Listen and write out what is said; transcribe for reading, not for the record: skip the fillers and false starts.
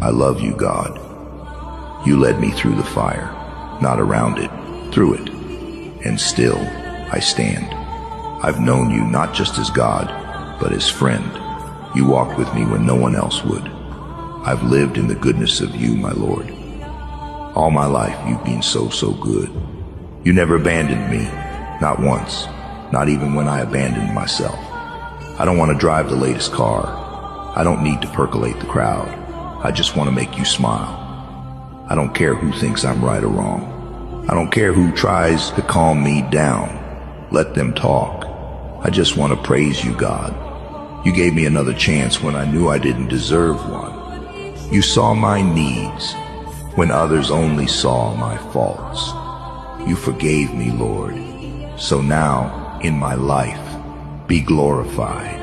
I love you, God. You led me through the fire, not around it, through it. And still, I stand. I've known you not just as God, but as friend. You walked with me when no one else would. I've lived in the goodness of you, my Lord. All my life, you've been so good. You never abandoned me, not once, not even when I abandoned myself. I don't want to drive the latest car. I don't need to percolate the crowd. I just want to make you smile. I don't care who thinks I'm right or wrong. I don't care who tries to calm me down. Let them talk. I just want to praise you, God. You gave me another chance when I knew I didn't deserve one. You saw my needs when others only saw my faults. You forgave me, Lord. So now, in my life, be glorified.